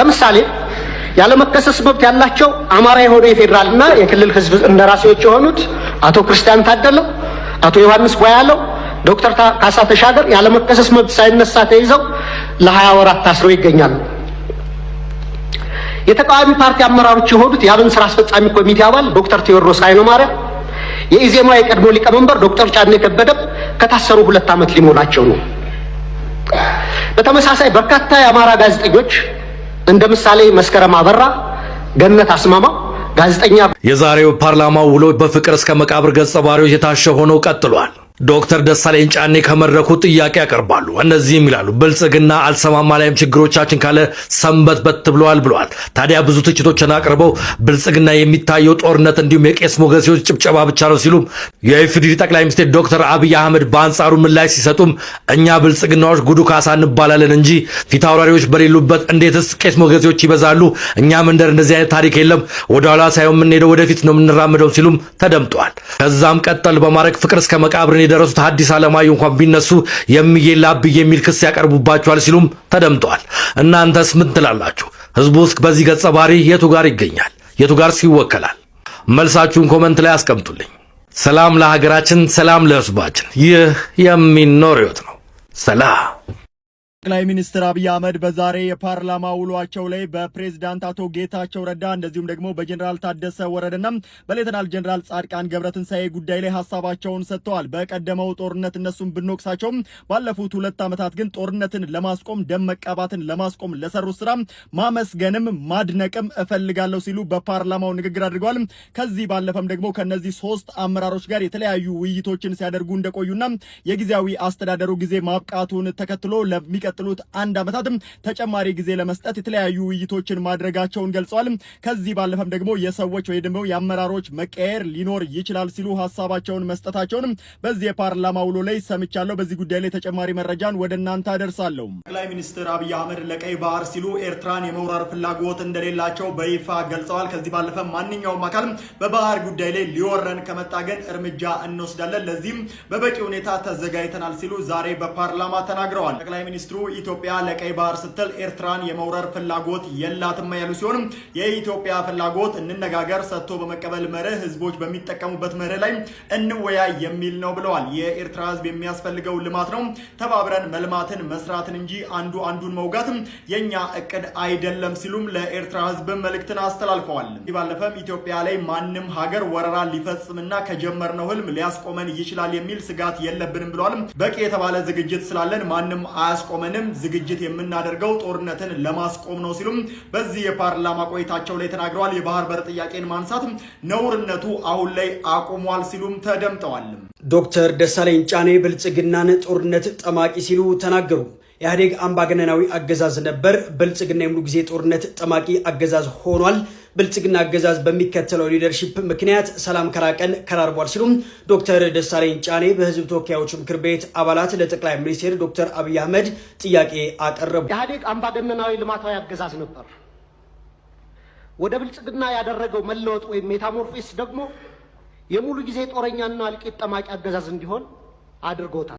ለምሳሌ ያለ መከሰስ መብት ያላቸው አማራ የሆነ የፌደራልና የክልል ህዝብ እንደራሴዎች የሆኑት አቶ ክርስቲያን ታደለ፣ አቶ ዮሐንስ ቦያለው፣ ዶክተር ካሳ ተሻገር ያለ መከሰስ መብት ሳይነሳ ተይዘው ለ20 ወራት ታስረው ይገኛሉ። የተቃዋሚ ፓርቲ አመራሮች የሆኑት የአብን ስራ አስፈጻሚ ኮሚቴ አባል ዶክተር ቴዎድሮስ ኃይለማርያም፣ የኢዜማ የቀድሞ ሊቀመንበር ዶክተር ጫኔ ከበደ ከታሰሩ 2 ዓመት ሊሞላቸው ነው። በተመሳሳይ በርካታ የአማራ ጋዜጠኞች እንደ ምሳሌ መስከረም አበራ፣ ገነት አስማማው ጋዜጠኛ የዛሬው ፓርላማው ውሎ በፍቅር እስከ መቃብር ገጸ ባህሪዎች የታሸ ሆነው ቀጥሏል። ዶክተር ደሳለኝ ጫኔ ከመድረኩ ጥያቄ ያቀርባሉ። እነዚህም ይላሉ ብልጽግና አልሰማማ ላይም ችግሮቻችን ካለ ሰንበትበት ብለዋል ብለዋል። ታዲያ ብዙ ትችቶችን አቅርበው ብልጽግና የሚታየው ጦርነት እንዲሁም የቄስ ሞገሴዎች ጭብጨባ ብቻ ነው ሲሉም የኢፌዴሪ ጠቅላይ ሚኒስትር ዶክተር አብይ አህመድ በአንጻሩ ምላሽ ሲሰጡም እኛ ብልጽግናዎች ጉዱ ካሳ እንባላለን እንጂ ፊት አውራሪዎች በሌሉበት እንዴትስ ቄስ ሞገሴዎች ይበዛሉ? እኛ መንደር እንደዚህ አይነት ታሪክ የለም። ወደ ኋላ ሳይሆን የምንሄደው ወደፊት ነው የምንራመደው ሲሉም ተደምጧል። ከዛም ቀጠል በማድረግ ፍቅር እስከ መቃብርን የደረሱት ሐዲስ ዓለማየሁ እንኳን ቢነሱ የሚየላብይ የሚል ክስ ያቀርቡባቸዋል ሲሉም ተደምጧል። እናንተስ ምን ትላላችሁ? ህዝቡስ በዚህ ገጸ ባህሪ የቱ ጋር ይገኛል? የቱ ጋር ይወከላል? መልሳችሁን ኮመንት ላይ አስቀምጡልኝ። ሰላም ለሀገራችን፣ ሰላም ለህዝባችን። ይህ የሚኖር ህይወት ነው። ሰላም። ጠቅላይ ሚኒስትር አብይ አህመድ በዛሬ የፓርላማ ውሏቸው ላይ በፕሬዝዳንት አቶ ጌታቸው ረዳ እንደዚሁም ደግሞ በጀነራል ታደሰ ወረደና በሌተናል ጀነራል ጻድቃን ገብረትንሳኤ ጉዳይ ላይ ሐሳባቸውን ሰጥተዋል። በቀደመው ጦርነት እነሱም ብንወቅሳቸውም ባለፉት 2 ዓመታት ግን ጦርነትን ለማስቆም ደም መቃባትን ለማስቆም ለሰሩት ስራ ማመስገንም ማድነቅም እፈልጋለሁ ሲሉ በፓርላማው ንግግር አድርገዋል። ከዚህ ባለፈም ደግሞ ከነዚህ 3 አመራሮች ጋር የተለያዩ ውይይቶችን ሲያደርጉ እንደቆዩና የጊዜያዊ አስተዳደሩ ጊዜ ማብቃቱን ተከትሎ ለሚቀጥሉት 1 ዓመታትም ተጨማሪ ጊዜ ለመስጠት የተለያዩ ውይይቶችን ማድረጋቸውን ገልጸዋል። ከዚህ ባለፈም ደግሞ የሰዎች ወይ ደግሞ የአመራሮች መቀየር ሊኖር ይችላል ሲሉ ሐሳባቸውን መስጠታቸውን በዚህ የፓርላማ ውሎ ላይ ሰምቻለሁ። በዚህ ጉዳይ ላይ ተጨማሪ መረጃን ወደ እናንተ አደርሳለሁ። ጠቅላይ ሚኒስትር አብይ አህመድ ለቀይ ባህር ሲሉ ኤርትራን የመውረር ፍላጎት እንደሌላቸው በይፋ ገልጸዋል። ከዚህ ባለፈ ማንኛውም አካል በባህር ጉዳይ ላይ ሊወረን ከመጣ ግን እርምጃ እንወስዳለን፣ ለዚህም በበቂ ሁኔታ ተዘጋጅተናል ሲሉ ዛሬ በፓርላማ ተናግረዋል። ጠቅላይ ሚኒስትሩ ኢትዮጵያ ለቀይ ባህር ስትል ኤርትራን የመውረር ፍላጎት የላትም ያሉ ሲሆን የኢትዮጵያ ፍላጎት እንነጋገር፣ ሰጥቶ በመቀበል መርህ፣ ህዝቦች በሚጠቀሙበት መርህ ላይ እንወያይ የሚል ነው ብለዋል። የኤርትራ ህዝብ የሚያስፈልገው ልማት ነው፣ ተባብረን መልማትን መስራትን እንጂ አንዱ አንዱን መውጋት የኛ እቅድ አይደለም ሲሉም ለኤርትራ ህዝብ መልእክትን አስተላልፈዋል። ባለፈም ኢትዮጵያ ላይ ማንም ሀገር ወረራ ሊፈጽምና ከጀመርነው ህልም ሊያስቆመን ይችላል የሚል ስጋት የለብንም ብለዋል። በቂ የተባለ ዝግጅት ስላለን ማንም አያስቆመንም፣ ዝግጅት የምናደርገው ጦርነትን ለማስቆም ነው ሲሉም በዚህ የፓርላማ ቆይታቸው ላይ ተናግረዋል። የባህር በር ጥያቄን ማንሳት ነውርነቱ አሁን ላይ አቁሟል ሲሉም ተደምጠዋል። ዶክተር ደሳለኝ ጫኔ ብልጽግናን ጦርነት ጠማቂ ሲሉ ተናገሩ። ኢህአዴግ አምባገነናዊ አገዛዝ ነበር፣ ብልጽግና የሙሉ ጊዜ ጦርነት ጠማቂ አገዛዝ ሆኗል። ብልጽግና አገዛዝ በሚከተለው ሊደርሺፕ ምክንያት ሰላም ከራቀን ከራርቧል ሲሉም ዶክተር ደሳለኝ ጫኔ በህዝብ ተወካዮች ምክር ቤት አባላት ለጠቅላይ ሚኒስትር ዶክተር አብይ አህመድ ጥያቄ አቀረቡ። ኢህአዴግ አምባገነናዊ ልማታዊ አገዛዝ ነበር። ወደ ብልጽግና ያደረገው መለወጥ ወይም ሜታሞርፎሲስ ደግሞ የሙሉ ጊዜ ጦረኛና እልቂት ጠማቂ አገዛዝ እንዲሆን አድርጎታል።